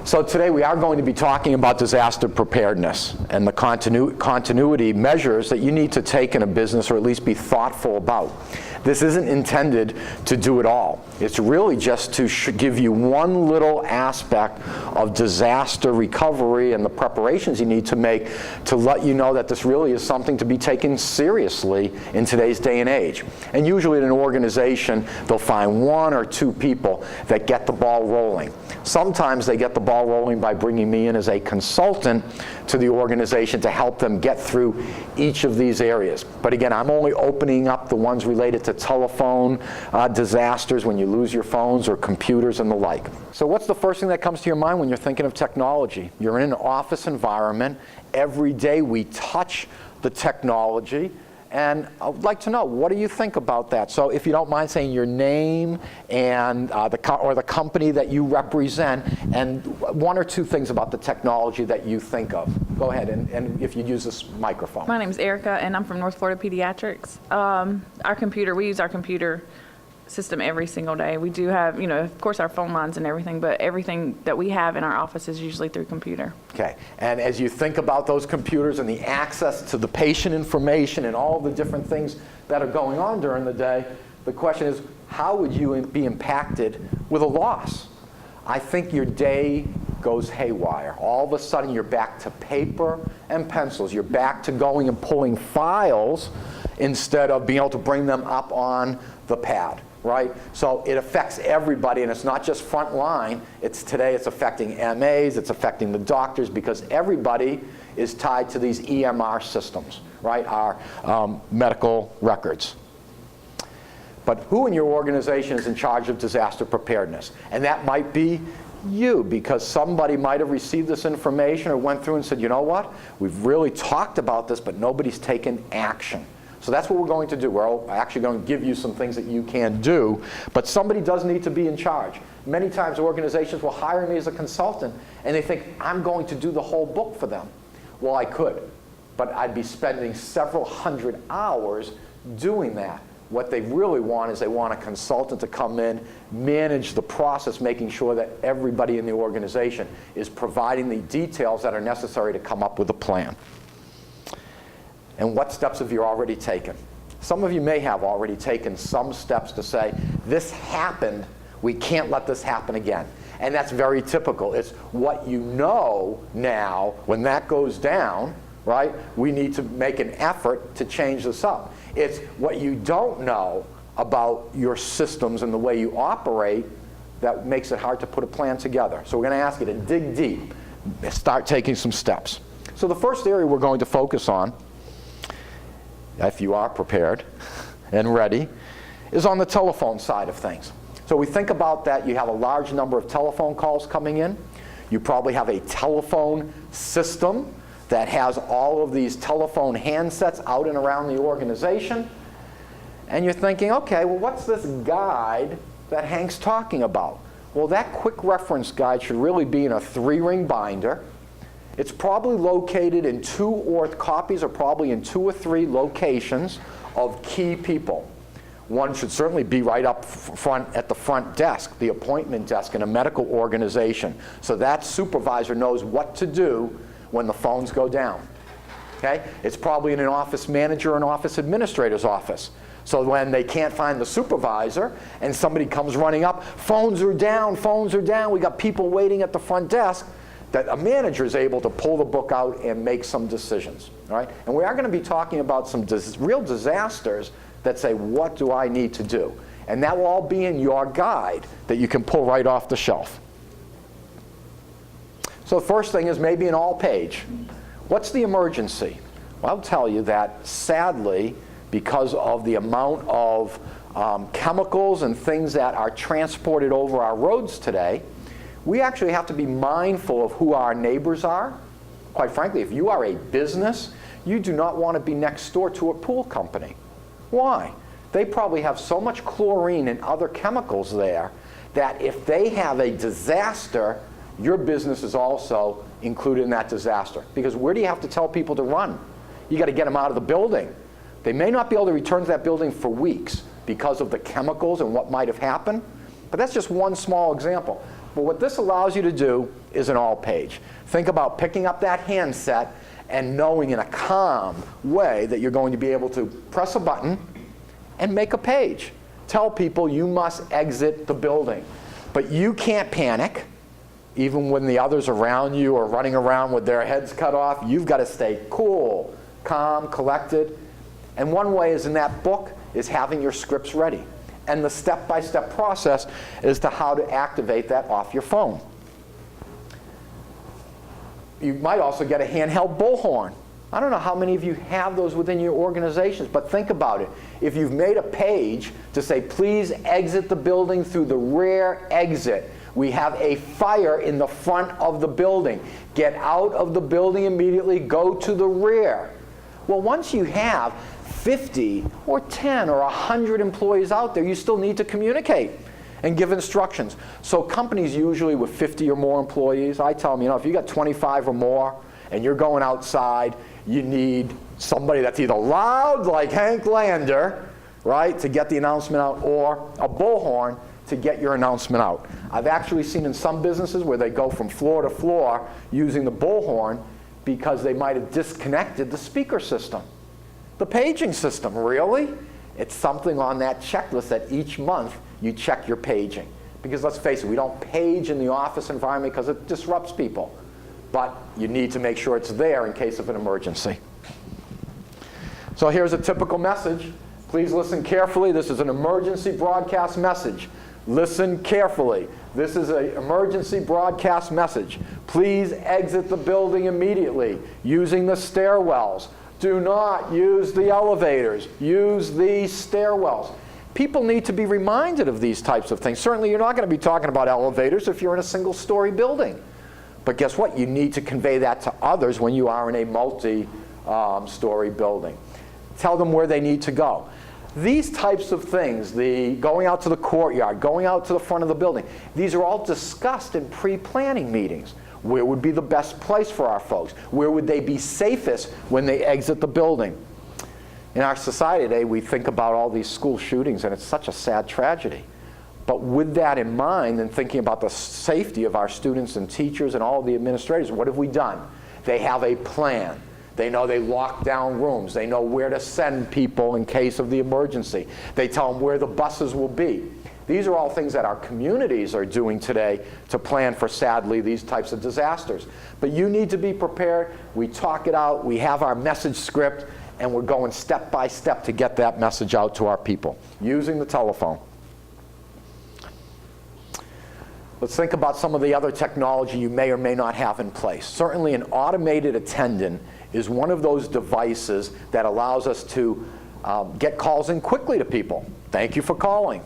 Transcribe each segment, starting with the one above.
So today we are going to be talking about disaster preparedness and the continuity measures that you need to take in a business, or at least be thoughtful about. This isn't intended to do it all. It's really just to give you one little aspect of disaster recovery and the preparations you need to make to let you know that this really is something to be taken seriously in today's day and age. And usually in an organization, they'll find one or two people that get the ball rolling. Sometimes they get the ball rolling by bringing me in as a consultant to the organization to help them get through each of these areas. But again, I'm only opening up the ones related to telephone disasters, when you lose your phones or computers and the like. So what's the first thing that comes to your mind when you're thinking of technology? You're in an office environment. Every day we touch the technology. And I would like to know, what do you think about that? So if you don't mind saying your name and the company that you represent, and one or two things about the technology that you think of. Go ahead, and if you use this microphone. My name is Erica, and I'm from North Florida Pediatrics. We use our computer system every single day. We do have, of course, our phone lines and everything, but everything that we have in our office is usually through computer. Okay, and as you think about those computers and the access to the patient information and all the different things that are going on during the day, the question is, how would you be impacted with a loss? I think your day goes haywire. All of a sudden you're back to paper and pencils. You're back to going and pulling files instead of being able to bring them up on the pad. Right? So it affects everybody, and it's not just front line. Today it's affecting MAs, it's affecting the doctors, because everybody is tied to these EMR systems, right? Our medical records. But who in your organization is in charge of disaster preparedness? And that might be you, because somebody might have received this information or went through and said, you know what? We've really talked about this, but nobody's taken action. So that's what we're going to do. We're actually going to give you some things that you can do, but somebody does need to be in charge. Many times organizations will hire me as a consultant, and they think, I'm going to do the whole book for them. Well, I could, but I'd be spending several hundred hours doing that. What they really want is they want a consultant to come in, manage the process, making sure that everybody in the organization is providing the details that are necessary to come up with a plan. And what steps have you already taken? Some of you may have already taken some steps to say, this happened, we can't let this happen again. And that's very typical. It's what you know now, when that goes down, right, we need to make an effort to change this up. It's what you don't know about your systems and the way you operate that makes it hard to put a plan together. So we're going to ask you to dig deep, start taking some steps. So the first area we're going to focus on, if you are prepared and ready, is on the telephone side of things. So we think about that. You have a large number of telephone calls coming in. You probably have a telephone system that has all of these telephone handsets out and around the organization. And you're thinking, okay, well, what's this guide that Hank's talking about? Well, that quick reference guide should really be in a 3-ring binder. It's probably located in copies are probably in 2 or 3 locations of key people. One should certainly be right up front at the front desk, the appointment desk in a medical organization, so that supervisor knows what to do when the phones go down. Okay? It's probably in an office manager or an office administrator's office. So when they can't find the supervisor and somebody comes running up, phones are down, we got people waiting at the front desk, that a manager is able to pull the book out and make some decisions. All right? And we are going to be talking about some real disasters that say, what do I need to do? And that will all be in your guide that you can pull right off the shelf. So the first thing is maybe an all-page. What's the emergency? Well, I'll tell you that sadly, because of the amount of chemicals and things that are transported over our roads today, we actually have to be mindful of who our neighbors are. Quite frankly, if you are a business, you do not want to be next door to a pool company. Why? They probably have so much chlorine and other chemicals there that if they have a disaster, your business is also included in that disaster. Because where do you have to tell people to run? You got to get them out of the building. They may not be able to return to that building for weeks because of the chemicals and what might have happened, but that's just one small example. But what this allows you to do is an all page. Think about picking up that handset and knowing in a calm way that you're going to be able to press a button and make a page. Tell people you must exit the building. But you can't panic, even when the others around you are running around with their heads cut off. You've got to stay cool, calm, collected. And one way is in that book is having your scripts ready. And the step-by-step process is to how to activate that off your phone. You might also get a handheld bullhorn. I don't know how many of you have those within your organizations, but think about it. If you've made a page to say, please exit the building through the rear exit. We have a fire in the front of the building. Get out of the building immediately, go to the rear. Well, once you have 50 or 10 or 100 employees out there, you still need to communicate and give instructions. So companies usually with 50 or more employees, I tell them, if you got 25 or more and you're going outside, you need somebody that's either loud like Hank Lander, right, to get the announcement out, or a bullhorn to get your announcement out. I've actually seen in some businesses where they go from floor to floor using the bullhorn because they might have disconnected the speaker system. The paging system, really? It's something on that checklist that each month you check your paging. Because let's face it, we don't page in the office environment because it disrupts people. But you need to make sure it's there in case of an emergency. So here's a typical message. Please listen carefully. This is an emergency broadcast message. Listen carefully. This is an emergency broadcast message. Please exit the building immediately using the stairwells. Do not use the elevators. Use the stairwells. People need to be reminded of these types of things. Certainly you're not going to be talking about elevators if you're in a single-story building. But guess what? You need to convey that to others when you are in a multi-story building. Tell them where they need to go. These types of things, the going out to the courtyard, going out to the front of the building, these are all discussed in pre-planning meetings. Where would be the best place for our folks? Where would they be safest when they exit the building? In our society today, we think about all these school shootings, and it's such a sad tragedy. But with that in mind, and thinking about the safety of our students and teachers and all of the administrators, what have we done? They have a plan. They know they lock down rooms. They know where to send people in case of the emergency. They tell them where the buses will be. These are all things that our communities are doing today to plan for, sadly, these types of disasters. But you need to be prepared. We talk it out. We have our message script, and we're going step by step to get that message out to our people using the telephone. Let's think about some of the other technology you may or may not have in place. Certainly an automated attendant is one of those devices that allows us to get calls in quickly to people. Thank you for calling.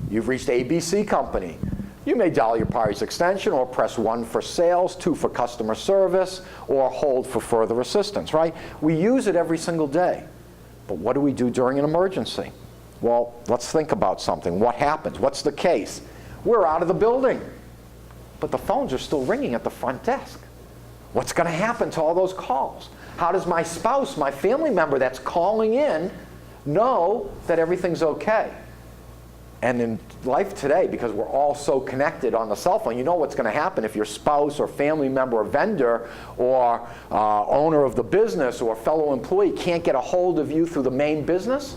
You've reached ABC Company. You may dial your party's extension or press 1 for sales, 2 for customer service, or hold for further assistance, right? We use it every single day. But what do we do during an emergency? Well, let's think about something. What happens? What's the case? We're out of the building, but the phones are still ringing at the front desk. What's going to happen to all those calls? How does my spouse, my family member that's calling in, know that everything's okay? And in life today, because we're all so connected on the cell phone, you know what's going to happen if your spouse or family member or vendor or owner of the business or fellow employee can't get a hold of you through the main business,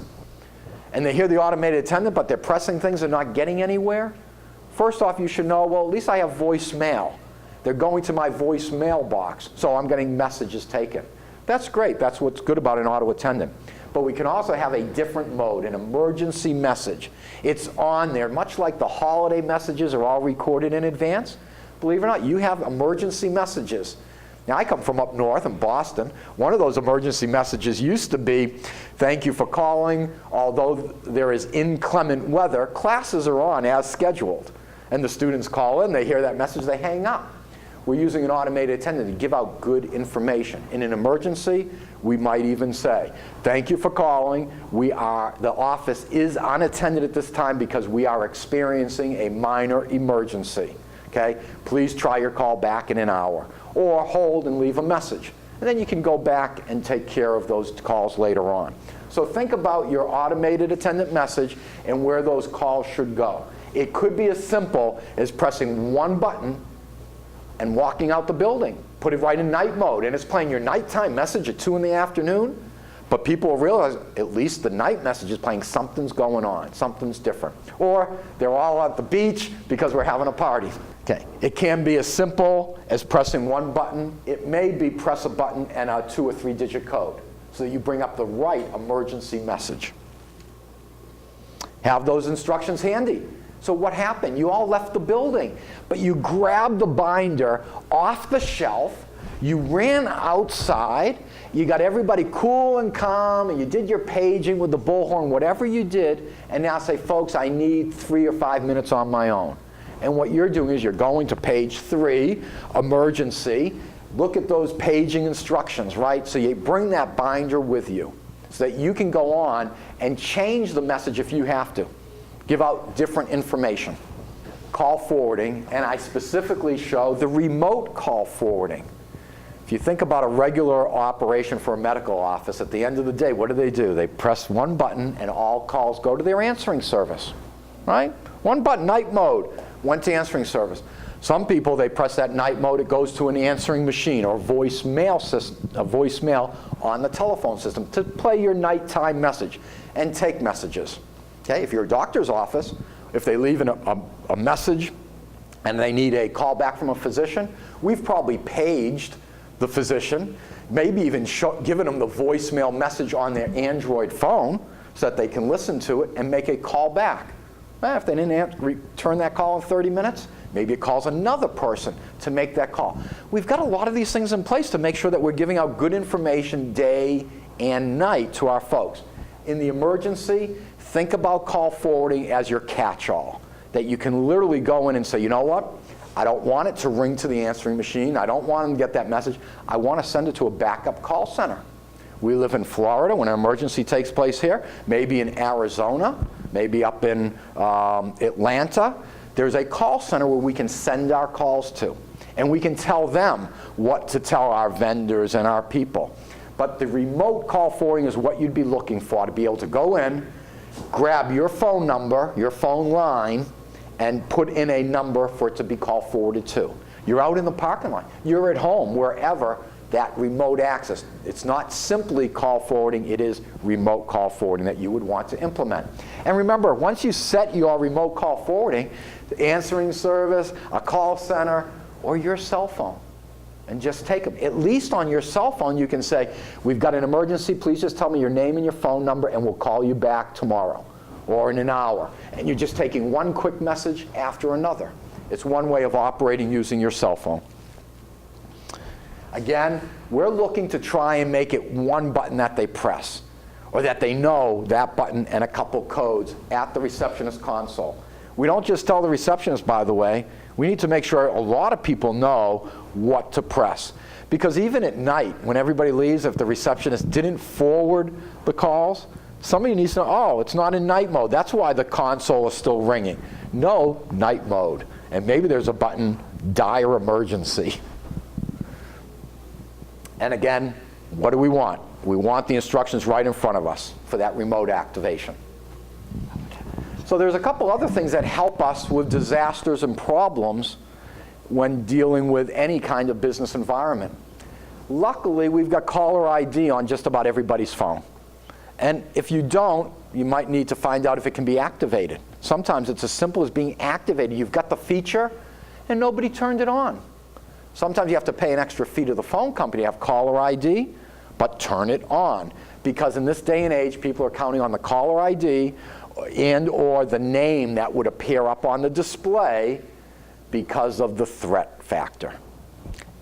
and they hear the automated attendant, but they're pressing things and not getting anywhere. First off, you should know, well, at least I have voicemail. They're going to my voicemail box, so I'm getting messages taken. That's great. That's what's good about an auto attendant. But we can also have a different mode, an emergency message. It's on there, much like the holiday messages are all recorded in advance. Believe it or not, you have emergency messages. Now, I come from up north in Boston. One of those emergency messages used to be, thank you for calling. Although there is inclement weather, classes are on as scheduled. And the students call in, they hear that message, they hang up. We're using an automated attendant to give out good information. In an emergency, we might even say, thank you for calling. The office is unattended at this time because we are experiencing a minor emergency. Okay? Please try your call back in an hour. Or hold and leave a message. And then you can go back and take care of those calls later on. So think about your automated attendant message and where those calls should go. It could be as simple as pressing one button and walking out the building. Put it right in night mode, and it's playing your nighttime message at 2 in the afternoon. But people will realize at least the night message is playing something's going on, something's different. Or they're all at the beach because we're having a party. Okay. It can be as simple as pressing one button. It may be press a button and a 2 or 3 digit code so that you bring up the right emergency message. Have those instructions handy. So what happened? You all left the building, but you grabbed the binder off the shelf, you ran outside, you got everybody cool and calm, and you did your paging with the bullhorn, whatever you did, and now say, folks, I need 3 or 5 minutes on my own. And what you're doing is you're going to page 3, emergency, look at those paging instructions, right? So you bring that binder with you so that you can go on and change the message if you have to. Give out different information. Call forwarding, and I specifically show the remote call forwarding. If you think about a regular operation for a medical office, at the end of the day, what do? They press one button and all calls go to their answering service, right? One button, night mode, went to answering service. Some people, they press that night mode, it goes to an answering machine or voicemail system, a voicemail on the telephone system to play your nighttime message and take messages. Okay, if you're a doctor's office, if they leave a message and they need a call back from a physician, we've probably paged the physician, maybe even given them the voicemail message on their Android phone so that they can listen to it and make a call back. If they didn't return that call in 30 minutes, maybe it calls another person to make that call. We've got a lot of these things in place to make sure that we're giving out good information day and night to our folks. In the emergency, think about call forwarding as your catch-all, that you can literally go in and say, you know what? I don't want it to ring to the answering machine. I don't want them to get that message. I want to send it to a backup call center. We live in Florida. When an emergency takes place here, maybe in Arizona, maybe up in Atlanta, there's a call center where we can send our calls to. And we can tell them what to tell our vendors and our people. But the remote call forwarding is what you'd be looking for, to be able to go in, grab your phone number, your phone line, and put in a number for it to be call forwarded to. You're out in the parking lot. You're at home, wherever, that remote access. It's not simply call forwarding, it is remote call forwarding that you would want to implement. And remember, once you set your remote call forwarding, the answering service, a call center, or your cell phone, and just take them. At least on your cell phone you can say, we've got an emergency, please just tell me your name and your phone number and we'll call you back tomorrow or in an hour. And you're just taking one quick message after another. It's one way of operating using your cell phone. Again, we're looking to try and make it one button that they press, or that they know that button and a couple codes at the receptionist console. We don't just tell the receptionist, by the way, we need to make sure a lot of people know what to press. Because even at night, when everybody leaves, if the receptionist didn't forward the calls, somebody needs to know, oh, it's not in night mode. That's why the console is still ringing. No, night mode. And maybe there's a button, dire emergency. And again, what do we want? We want the instructions right in front of us for that remote activation. So there's a couple other things that help us with disasters and problems when dealing with any kind of business environment. Luckily, we've got caller ID on just about everybody's phone. And if you don't, you might need to find out if it can be activated. Sometimes it's as simple as being activated. You've got the feature, and nobody turned it on. Sometimes you have to pay an extra fee to the phone company to have caller ID, but turn it on. Because in this day and age, people are counting on the caller ID and or the name that would appear up on the display because of the threat factor.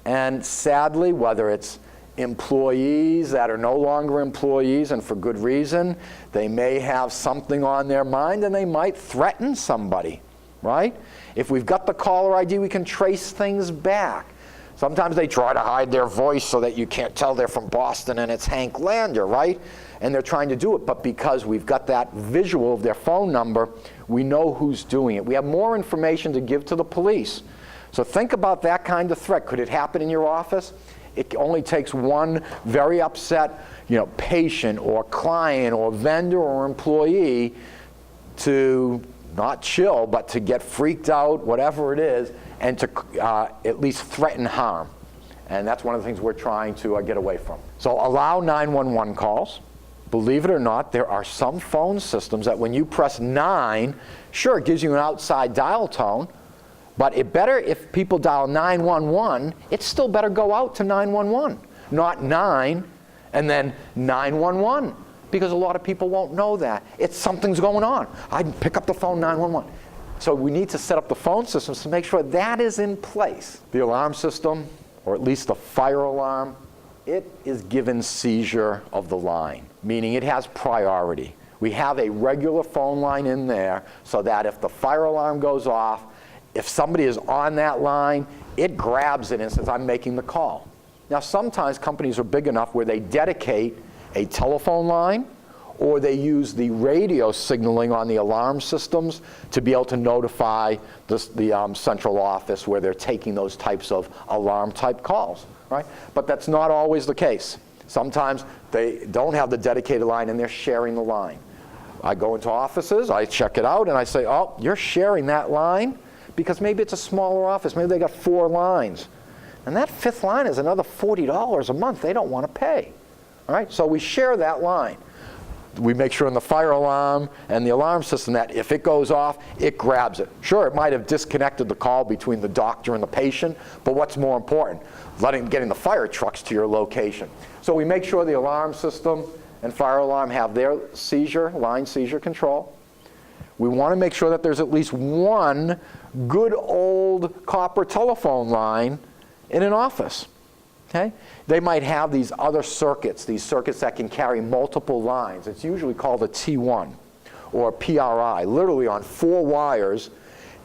And sadly, whether it's employees that are no longer employees, and for good reason, they may have something on their mind and they might threaten somebody, right? If we've got the caller ID, we can trace things back. Sometimes they try to hide their voice so that you can't tell they're from Boston and it's Hank Lander, right? And they're trying to do it, but because we've got that visual of their phone number, we know who's doing it. We have more information to give to the police. So think about that kind of threat. Could it happen in your office? It only takes one very upset, patient or client or vendor or employee to not chill, but to get freaked out, whatever it is, and to at least threaten harm. And that's one of the things we're trying to get away from. So allow 911 calls. Believe it or not, there are some phone systems that when you press 9, sure, it gives you an outside dial tone, but it better, if people dial 911, it still better go out to 911, not 9 and then 911, because a lot of people won't know that. It's something's going on. I pick up the phone, 911. So we need to set up the phone systems to make sure that is in place. The alarm system, or at least the fire alarm, it is given seizure of the line, meaning it has priority. We have a regular phone line in there so that if the fire alarm goes off, if somebody is on that line, it grabs it and says, I'm making the call. Now, sometimes companies are big enough where they dedicate a telephone line, or they use the radio signaling on the alarm systems to be able to notify the central office where they're taking those types of alarm-type calls, right? But that's not always the case. Sometimes they don't have the dedicated line and they're sharing the line. I go into offices, I check it out, and I say, oh, you're sharing that line? Because maybe it's a smaller office, maybe they got 4 lines. And that 5th line is another $40 a month they don't want to pay. All right, so we share that line. We make sure in the fire alarm and the alarm system that if it goes off, it grabs it. Sure, it might have disconnected the call between the doctor and the patient, but what's more important? Getting the fire trucks to your location. So we make sure the alarm system and fire alarm have their line seizure control. We want to make sure that there's at least one good old copper telephone line in an office. Okay? They might have these other circuits, these circuits that can carry multiple lines. It's usually called a T1 or a PRI. Literally on 4 wires,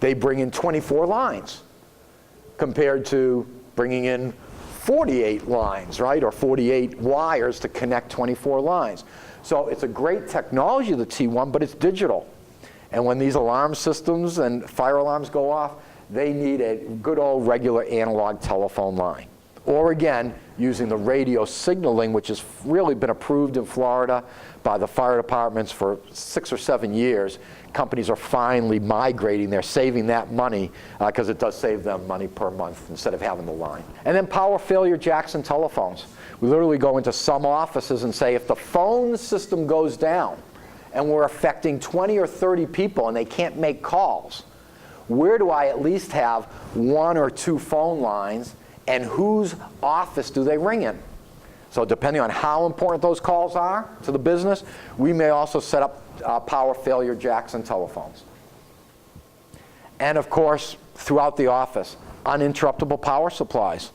they bring in 24 lines compared to bringing in 48 lines, right? Or 48 wires to connect 24 lines. So it's a great technology, the T1, but it's digital. And when these alarm systems and fire alarms go off, they need a good old regular analog telephone line. Or again, using the radio signaling, which has really been approved in Florida by the fire departments for 6 or 7 years. Companies are finally migrating. They're saving that money because it does save them money per month instead of having the line. And then power failure jacks and telephones. We literally go into some offices and say, if the phone system goes down and we're affecting 20 or 30 people and they can't make calls, where do I at least have 1 or 2 phone lines, and whose office do they ring in? So depending on how important those calls are to the business, we may also set up power failure jacks and telephones. And of course, throughout the office, uninterruptible power supplies.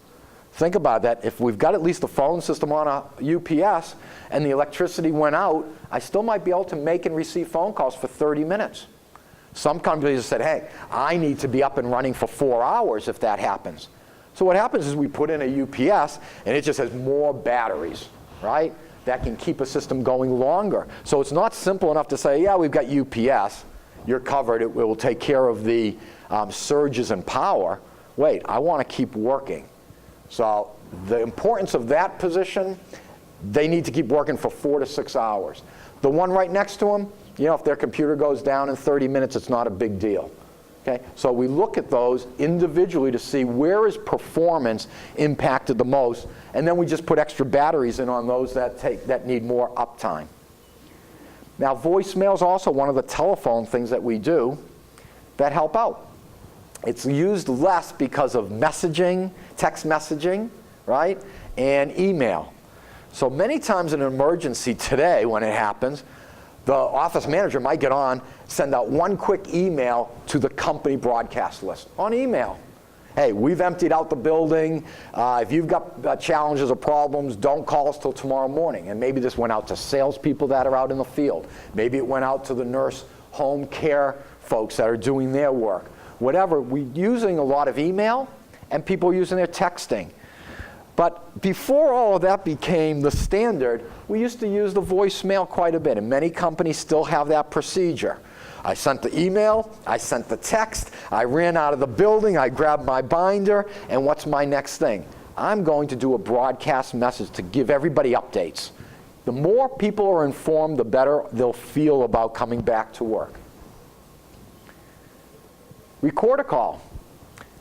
Think about that. If we've got at least the phone system on a UPS and the electricity went out, I still might be able to make and receive phone calls for 30 minutes. Some companies have said, hey, I need to be up and running for 4 hours if that happens. So what happens is we put in a UPS and it just has more batteries, right? That can keep a system going longer. So it's not simple enough to say, yeah, we've got UPS, you're covered, it will take care of the surges in power. Wait, I want to keep working. So the importance of that position, they need to keep working for 4 to 6 hours. The one right next to them, you know, if their computer goes down in 30 minutes, it's not a big deal. Okay? So we look at those individually to see where is performance impacted the most, and then we just put extra batteries in on those that need more uptime. Now, voicemail is also one of the telephone things that we do that help out. It's used less because of messaging, text messaging, right, and email. So many times in an emergency today when it happens, the office manager might get on, send out one quick email to the company broadcast list on email. Hey, we've emptied out the building. If you've got challenges or problems, don't call us till tomorrow morning. And maybe this went out to salespeople that are out in the field. Maybe it went out to the nurse home care folks that are doing their work. Whatever, we're using a lot of email and people using their texting. But before all of that became the standard, we used to use the voicemail quite a bit, and many companies still have that procedure. I sent the email, I sent the text, I ran out of the building, I grabbed my binder, and what's my next thing? I'm going to do a broadcast message to give everybody updates. The more people are informed, the better they'll feel about coming back to work. Record a call,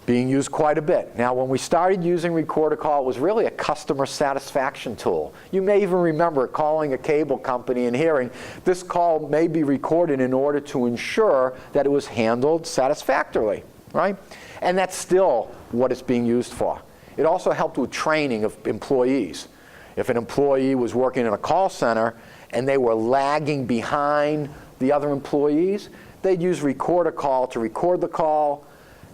being used quite a bit. Now, when we started using Record a Call, it was really a customer satisfaction tool. You may even remember calling a cable company and hearing, this call may be recorded in order to ensure that it was handled satisfactorily, right? And that's still what it's being used for. It also helped with training of employees. If an employee was working in a call center and they were lagging behind the other employees, they'd use Record a Call to record the call,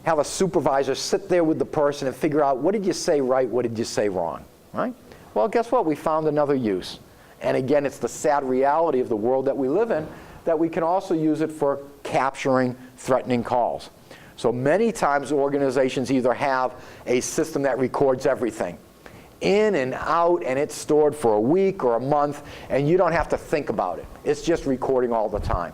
have a supervisor sit there with the person and figure out, what did you say right, what did you say wrong, right? Well, guess what? We found another use. And again, it's the sad reality of the world that we live in, that we can also use it for capturing threatening calls. So many times organizations either have a system that records everything, in and out, and it's stored for a week or a month, and you don't have to think about it. It's just recording all the time.